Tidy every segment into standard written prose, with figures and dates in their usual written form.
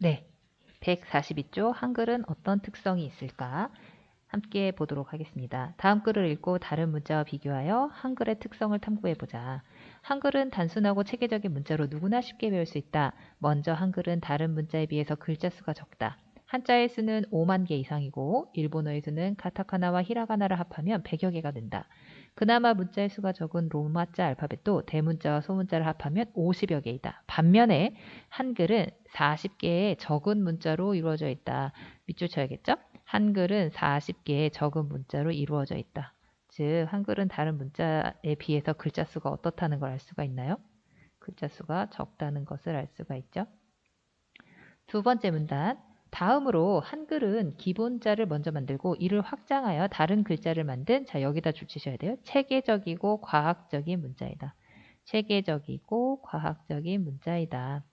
네, 142쪽 한글은 어떤 특성이 있을까? 함께 보도록 하겠습니다. 다음 글을 읽고 다른 문자와 비교하여 한글의 특성을 탐구해보자. 한글은 단순하고 체계적인 문자로 누구나 쉽게 배울 수 있다. 먼저 한글은 다른 문자에 비해서 글자 수가 적다. 한자의 수는 5만 개 이상이고 일본어의 수는 가타카나와 히라가나를 합하면 100여 개가 된다. 그나마 문자의 수가 적은 로마자 알파벳도 대문자와 소문자를 합하면 50여 개이다. 반면에 한글은 40개의 적은 문자로 이루어져 있다. 밑줄 쳐야겠죠? 한글은 40개의 적은 문자로 이루어져 있다. 즉 한글은 다른 문자에 비해서 글자 수가 어떻다는 걸 알 수가 있나요? 글자 수가 적다는 것을 알 수가 있죠. 두 번째 문단. 다음으로 한글은 기본자를 먼저 만들고 이를 확장하여 다른 글자를 만든, 자 여기다 줄 치셔야 돼요. 체계적이고 과학적인 문자이다. 체계적이고 과학적인 문자이다.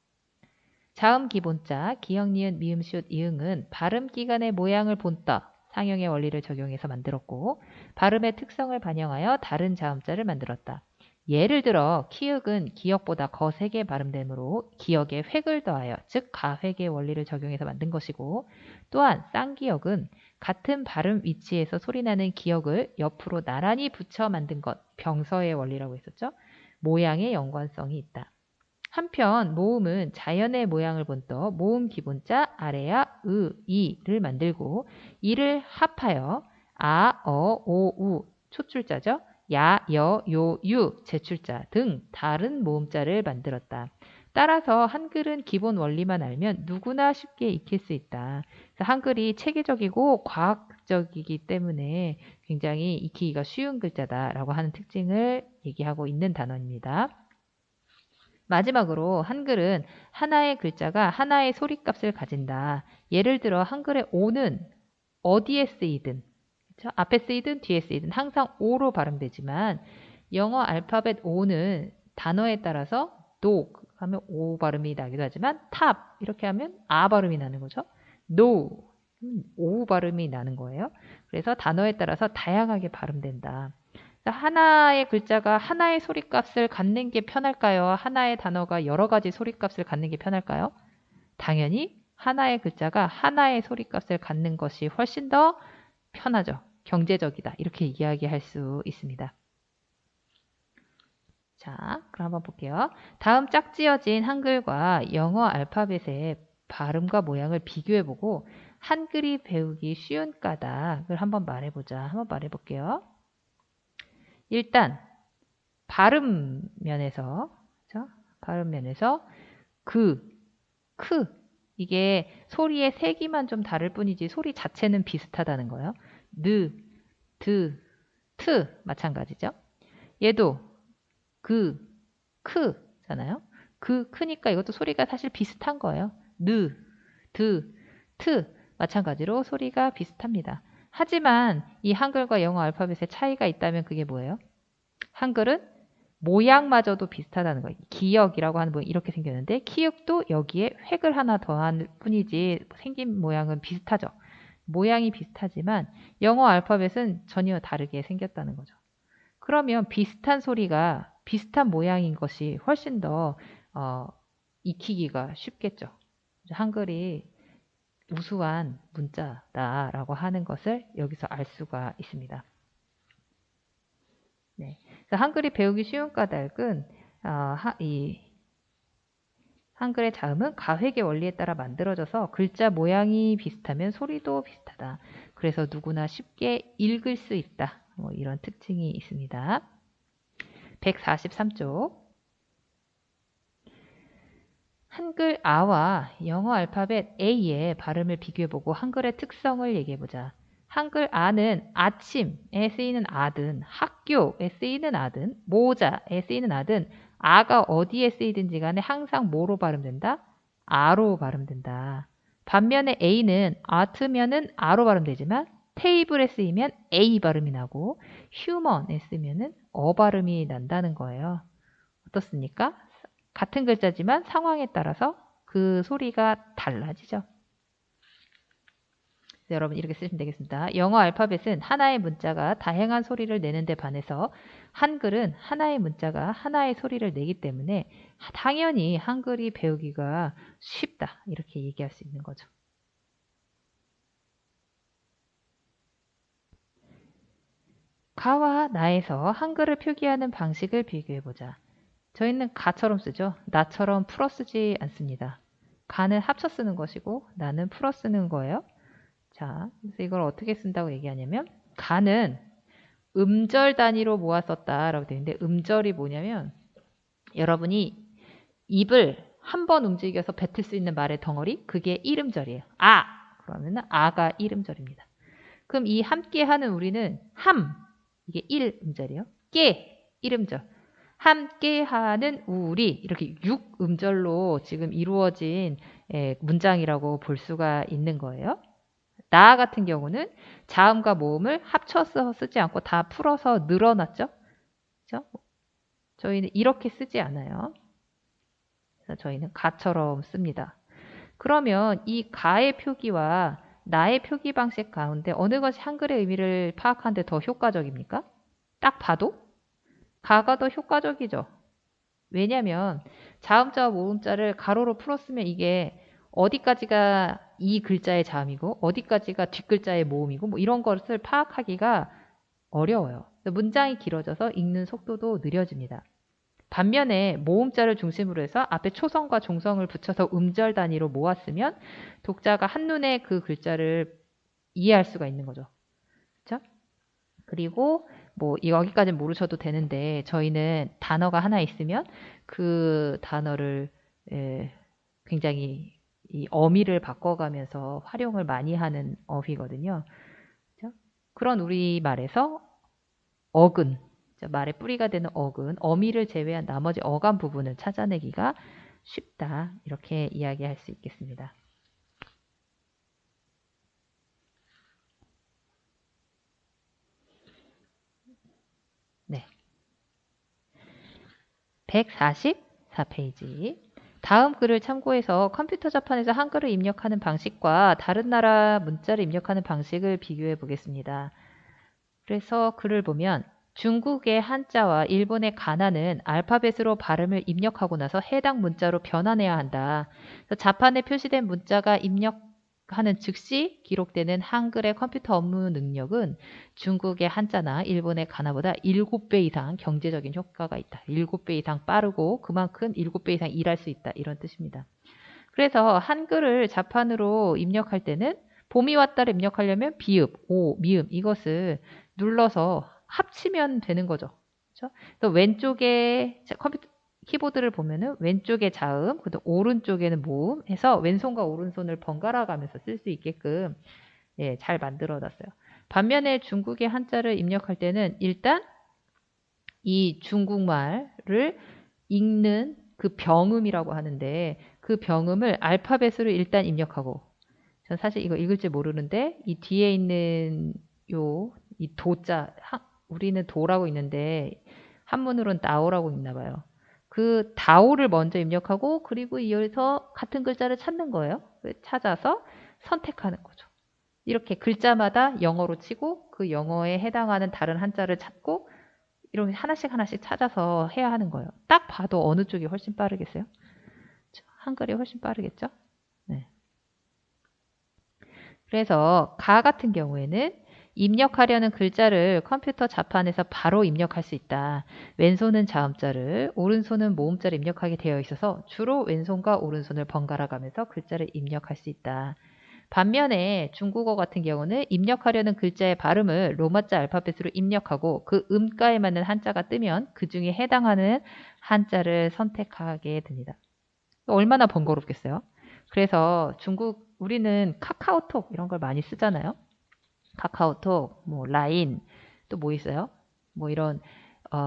자음 기본자, 기역, 니은, 미음, 시옷, 이응은 발음 기간의 모양을 본떠 상형의 원리를 적용해서 만들었고 발음의 특성을 반영하여 다른 자음자를 만들었다. 예를 들어 키읔은 기역보다 거세게 발음되므로 기역에 획을 더하여 즉 가획의 원리를 적용해서 만든 것이고 또한 쌍기역은 같은 발음 위치에서 소리나는 기역을 옆으로 나란히 붙여 만든 것, 병서의 원리라고 했었죠. 모양의 연관성이 있다. 한편 모음은 자연의 모양을 본떠 모음 기본자 아래야 으, 이를 만들고 이를 합하여 아, 어, 오, 우 초출자죠. 야, 여, 요, 유 제출자 등 다른 모음자를 만들었다. 따라서 한글은 기본 원리만 알면 누구나 쉽게 익힐 수 있다. 그래서 한글이 체계적이고 과학적이기 때문에 굉장히 익히기가 쉬운 글자다라고 하는 특징을 얘기하고 있는 단어입니다. 마지막으로 한글은 하나의 글자가 하나의 소리값을 가진다. 예를 들어 한글의 오는 어디에 쓰이든, 그렇죠? 앞에 쓰이든 뒤에 쓰이든 항상 오로 발음되지만 영어 알파벳 오는 단어에 따라서 도 하면 오 발음이 나기도 하지만 탑 이렇게 하면 아 발음이 나는 거죠. 노 오 발음이 나는 거예요. 그래서 단어에 따라서 다양하게 발음된다. 하나의 글자가 하나의 소리값을 갖는 게 편할까요? 하나의 단어가 여러 가지 소리값을 갖는 게 편할까요? 당연히 하나의 글자가 하나의 소리값을 갖는 것이 훨씬 더 편하죠. 경제적이다. 이렇게 이야기할 수 있습니다. 자, 그럼 한번 볼게요. 다음 짝지어진 한글과 영어 알파벳의 발음과 모양을 비교해보고 한글이 배우기 쉬운 까닭을 한번 말해보자. 한번 말해볼게요. 일단 발음 면에서, 그렇죠? 발음 면에서 그, 크 이게 소리의 세기만 좀 다를 뿐이지 소리 자체는 비슷하다는 거예요. 느, 드, 트 마찬가지죠. 얘도 그, 크잖아요. 그, 크니까 이것도 소리가 사실 비슷한 거예요. 느, 드, 트 마찬가지로 소리가 비슷합니다. 하지만 이 한글과 영어 알파벳의 차이가 있다면 그게 뭐예요? 한글은 모양마저도 비슷하다는 거예요. 기역이라고 하는 모양 이렇게 생겼는데 키읔도 여기에 획을 하나 더한 뿐이지 생긴 모양은 비슷하죠. 모양이 비슷하지만 영어 알파벳은 전혀 다르게 생겼다는 거죠. 그러면 비슷한 소리가 비슷한 모양인 것이 훨씬 더 익히기가 쉽겠죠. 한글이 우수한 문자다라고 하는 것을 여기서 알 수가 있습니다. 네. 그래서 한글이 배우기 쉬운 까닭은 이 한글의 자음은 가획의 원리에 따라 만들어져서 글자 모양이 비슷하면 소리도 비슷하다. 그래서 누구나 쉽게 읽을 수 있다. 뭐 이런 특징이 있습니다. 143쪽. 한글 아와 영어 알파벳 A의 발음을 비교해보고 한글의 특성을 얘기해보자. 한글 아는 아침에 쓰이는 아든 학교에 쓰이는 아든 모자에 쓰이는 아든 아가 어디에 쓰이든지 간에 항상 뭐로 발음된다? 아로 발음된다. 반면에 A는 아트면은 아로 발음되지만 테이블에 쓰이면 A 발음이 나고 휴먼에 쓰면은 어 발음이 난다는 거예요. 어떻습니까? 같은 글자지만 상황에 따라서 그 소리가 달라지죠. 여러분 이렇게 쓰시면 되겠습니다. 영어 알파벳은 하나의 문자가 다양한 소리를 내는데 반해서 한글은 하나의 문자가 하나의 소리를 내기 때문에 당연히 한글이 배우기가 쉽다. 이렇게 얘기할 수 있는 거죠. 가와 나에서 한글을 표기하는 방식을 비교해보자. 저희는 가처럼 쓰죠. 나처럼 풀어 쓰지 않습니다. 가는 합쳐 쓰는 것이고 나는 풀어 쓰는 거예요. 자, 그래서 이걸 어떻게 쓴다고 얘기하냐면 가는 음절 단위로 모아 썼다라고 되어 있는데 음절이 뭐냐면 여러분이 입을 한 번 움직여서 뱉을 수 있는 말의 덩어리 그게 1음절이에요. 아! 그러면 아가 1음절입니다. 그럼 이 함께하는 우리는 함 이게 1음절이에요. 깨 1음절. 함께하는 우리 이렇게 6음절로 지금 이루어진 문장이라고 볼 수가 있는 거예요. 나 같은 경우는 자음과 모음을 합쳐서 쓰지 않고 다 풀어서 늘어났죠. 그렇죠? 저희는 이렇게 쓰지 않아요. 그래서 저희는 가처럼 씁니다. 그러면 이 가의 표기와 나의 표기 방식 가운데 어느 것이 한글의 의미를 파악하는데 더 효과적입니까? 딱 봐도 가가 더 효과적이죠. 왜냐하면 자음자와 모음자를 가로로 풀었으면 이게 어디까지가 이 글자의 자음이고 어디까지가 뒷글자의 모음이고 뭐 이런 것을 파악하기가 어려워요. 문장이 길어져서 읽는 속도도 느려집니다. 반면에 모음자를 중심으로 해서 앞에 초성과 종성을 붙여서 음절 단위로 모았으면 독자가 한눈에 그 글자를 이해할 수가 있는 거죠. 그렇죠? 그리고 뭐 여기까지는 모르셔도 되는데 저희는 단어가 하나 있으면 그 단어를 굉장히 이 어미를 바꿔가면서 활용을 많이 하는 어휘거든요. 그렇죠? 그런 우리말에서 어근, 말의 뿌리가 되는 어근, 어미를 제외한 나머지 어감 부분을 찾아내기가 쉽다. 이렇게 이야기할 수 있겠습니다. 네. 144페이지. 다음 글을 참고해서 컴퓨터 자판에서 한글을 입력하는 방식과 다른 나라 문자를 입력하는 방식을 비교해 보겠습니다. 그래서 글을 보면 중국의 한자와 일본의 가나는 알파벳으로 발음을 입력하고 나서 해당 문자로 변환해야 한다. 자판에 표시된 문자가 입력하는 즉시 기록되는 한글의 컴퓨터 업무 능력은 중국의 한자나 일본의 가나보다 7배 이상 경제적인 효과가 있다. 7배 이상 빠르고 그만큼 7배 이상 일할 수 있다. 이런 뜻입니다. 그래서 한글을 자판으로 입력할 때는 봄이 왔다를 입력하려면 비읍, 오, 미음 이것을 눌러서 합치면 되는 거죠. 그렇죠? 또 왼쪽에 컴퓨터 키보드를 보면은 왼쪽에 자음, 그다음 오른쪽에는 모음 해서 왼손과 오른손을 번갈아 가면서 쓸 수 있게끔 잘 만들어 놨어요. 반면에 중국의 한자를 입력할 때는 일단 이 중국말을 읽는 그 병음이라고 하는데 그 병음을 알파벳으로 일단 입력하고 전 사실 이거 읽을 줄 모르는데 이 뒤에 있는 이 도자 우리는 도라고 있는데 한문으로는 다오라고 있나 봐요. 그 다오를 먼저 입력하고 그리고 이어서 같은 글자를 찾는 거예요. 찾아서 선택하는 거죠. 이렇게 글자마다 영어로 치고 그 영어에 해당하는 다른 한자를 찾고 이렇게 하나씩 하나씩 찾아서 해야 하는 거예요. 딱 봐도 어느 쪽이 훨씬 빠르겠어요? 한글이 훨씬 빠르겠죠? 네. 그래서 가 같은 경우에는 입력하려는 글자를 컴퓨터 자판에서 바로 입력할 수 있다. 왼손은 자음자를, 오른손은 모음자를 입력하게 되어 있어서 주로 왼손과 오른손을 번갈아 가면서 글자를 입력할 수 있다. 반면에 중국어 같은 경우는 입력하려는 글자의 발음을 로마자 알파벳으로 입력하고 그 음가에 맞는 한자가 뜨면 그 중에 해당하는 한자를 선택하게 됩니다. 얼마나 번거롭겠어요? 그래서 우리는 카카오톡 이런 걸 많이 쓰잖아요. 카카오톡, 뭐 라인, 또 뭐 있어요? 뭐 이런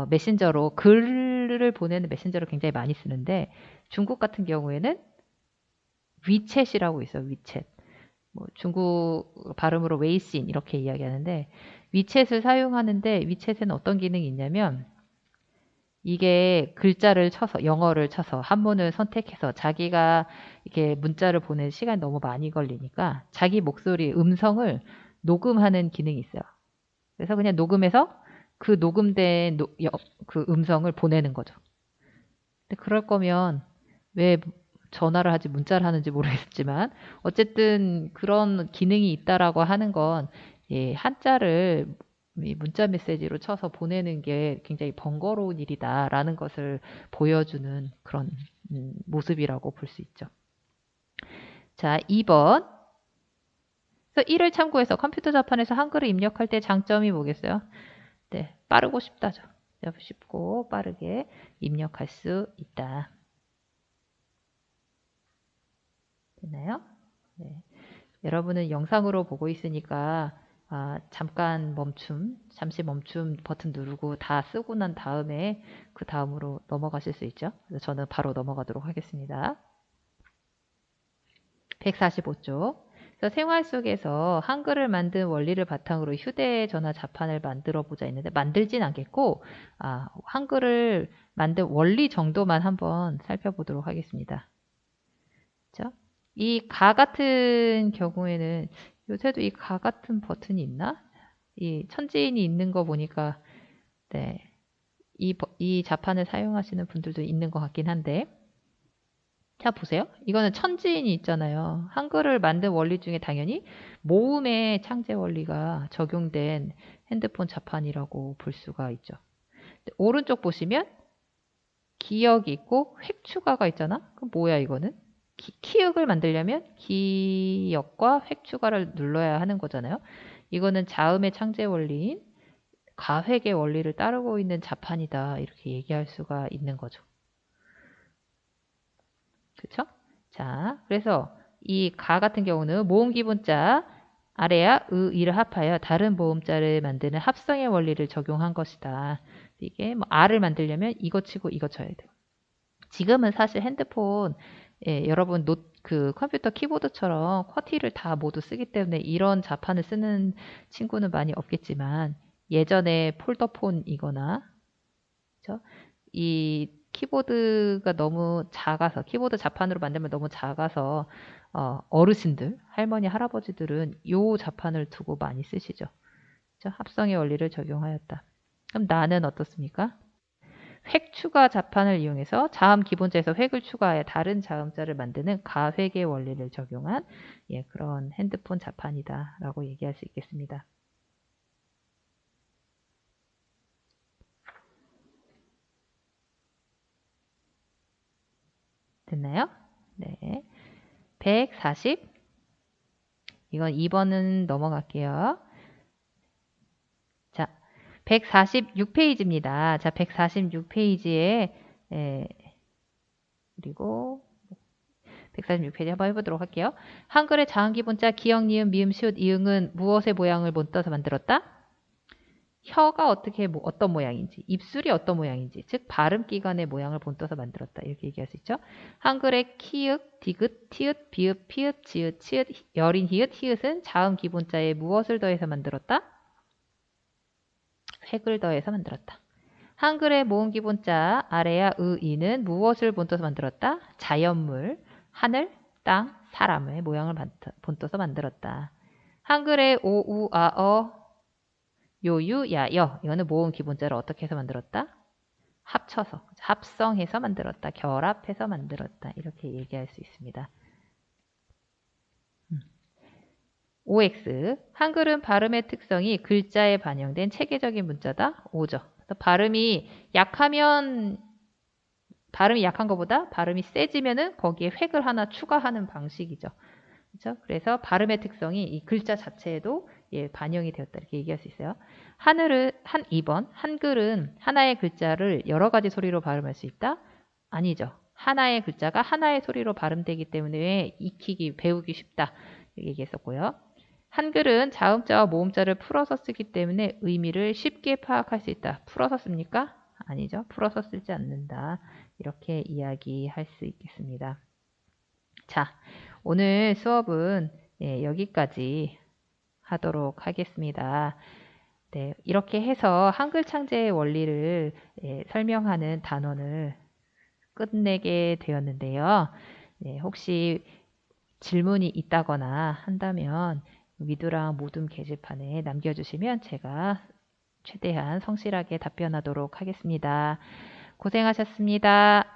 메신저로 글을 보내는 메신저를 굉장히 많이 쓰는데 중국 같은 경우에는 위챗이라고 있어요. 위챗. 뭐 중국 발음으로 웨이신 이렇게 이야기하는데 위챗을 사용하는데 위챗에는 어떤 기능이 있냐면 이게 글자를 쳐서, 영어를 쳐서, 한문을 선택해서 자기가 이렇게 문자를 보낼 시간이 너무 많이 걸리니까 자기 목소리, 음성을 녹음하는 기능이 있어요. 그래서 그냥 녹음해서 그 녹음된 그 음성을 보내는 거죠. 근데 그럴 거면 왜 전화를 하지 문자를 하는지 모르겠지만 어쨌든 그런 기능이 있다라고 하는 건 예, 한자를 이 문자 메시지로 쳐서 보내는 게 굉장히 번거로운 일이다라는 것을 보여주는 그런 모습이라고 볼 수 있죠. 자, 2번. 그래서 1을 참고해서 컴퓨터 자판에서 한글을 입력할 때 장점이 뭐겠어요? 네, 빠르고 쉽다죠. 쉽고 빠르게 입력할 수 있다. 됐나요? 네. 여러분은 영상으로 보고 있으니까 잠시 멈춤 버튼 누르고 다 쓰고 난 다음에 그 다음으로 넘어가실 수 있죠. 그래서 저는 바로 넘어가도록 하겠습니다. 145쪽. 그래서 생활 속에서 한글을 만든 원리를 바탕으로 휴대전화 자판을 만들어 보자 했는데 만들진 않겠고 한글을 만든 원리 정도만 한번 살펴보도록 하겠습니다. 그렇죠? 이 가 같은 경우에는 요새도 이 가 같은 버튼이 있나? 이 천지인이 있는 거 보니까 네, 이 자판을 사용하시는 분들도 있는 것 같긴 한데 자 보세요. 이거는 천지인이 있잖아요. 한글을 만든 원리 중에 당연히 모음의 창제 원리가 적용된 핸드폰 자판이라고 볼 수가 있죠. 오른쪽 보시면 기역이 있고 획 추가가 있잖아. 그럼 뭐야 이거는? 키읔을 만들려면 기역과 획 추가를 눌러야 하는 거잖아요. 이거는 자음의 창제 원리인 가획의 원리를 따르고 있는 자판이다. 이렇게 얘기할 수가 있는 거죠. 그쵸? 자, 그래서 이 가 같은 경우는 모음 기본자 아래야 이를 합하여 다른 모음자를 만드는 합성의 원리를 적용한 것이다. 이게 뭐 R을 만들려면 이거 치고 이거 쳐야 돼요. 지금은 사실 핸드폰 여러분 그 컴퓨터 키보드처럼 쿼티를 다 모두 쓰기 때문에 이런 자판을 쓰는 친구는 많이 없겠지만 예전에 폴더폰이거나 그렇죠? 이 키보드가 너무 작아서 키보드 자판으로 만들면 너무 작아서 어르신들 할머니 할아버지들은 요 자판을 두고 많이 쓰시죠. 그렇죠? 합성의 원리를 적용하였다. 그럼 나는 어떻습니까? 획 추가 자판을 이용해서 자음 기본자에서 획을 추가하여 다른 자음자를 만드는 가획의 원리를 적용한 그런 핸드폰 자판이다라고 얘기할 수 있겠습니다. 됐나요? 네. 140. 이건 2번은 넘어갈게요. 자, 146페이지입니다. 자, 146페이지에 그리고 146페이지 한번 해보도록 할게요. 한글의 자음 기본자 기역, 니은, 미음, 시옷, 이응은 무엇의 모양을 못 떠서 만들었다? 혀가 어떤 모양인지, 입술이 어떤 모양인지, 즉 발음 기관의 모양을 본떠서 만들었다. 이렇게 얘기할 수 있죠. 한글의 키읔, 디귿, 티읕, 비읍, 피읍, 지읒, 치읒, 여린 히읗, 히읗은 자음 기본자에 무엇을 더해서 만들었다? 획을 더해서 만들었다. 한글의 모음 기본자 아래야 이는 무엇을 본떠서 만들었다? 자연물, 하늘, 땅, 사람의 모양을 본떠서 만들었다. 한글의 오, 우, 아, 요유, 야, 여 이거는 모음 기본자를 어떻게 해서 만들었다? 합쳐서, 합성해서 만들었다. 결합해서 만들었다. 이렇게 얘기할 수 있습니다. OX. 한글은 발음의 특성이 글자에 반영된 체계적인 문자다. O죠. 발음이 약한 것보다 발음이 세지면은 거기에 획을 하나 추가하는 방식이죠. 그렇죠? 그래서 발음의 특성이 이 글자 자체에도 반영이 되었다. 이렇게 얘기할 수 있어요. 2번. 한글은 하나의 글자를 여러 가지 소리로 발음할 수 있다? 아니죠. 하나의 글자가 하나의 소리로 발음되기 때문에 배우기 쉽다. 이렇게 얘기했었고요. 한글은 자음자와 모음자를 풀어서 쓰기 때문에 의미를 쉽게 파악할 수 있다. 풀어서 씁니까? 아니죠. 풀어서 쓰지 않는다. 이렇게 이야기할 수 있겠습니다. 자, 오늘 수업은 여기까지 하도록 하겠습니다. 네, 이렇게 해서 한글 창제의 원리를 설명하는 단원을 끝내게 되었는데요. 네, 혹시 질문이 있다거나 한다면 위두랑 모둠 게시판에 남겨주시면 제가 최대한 성실하게 답변하도록 하겠습니다. 고생하셨습니다.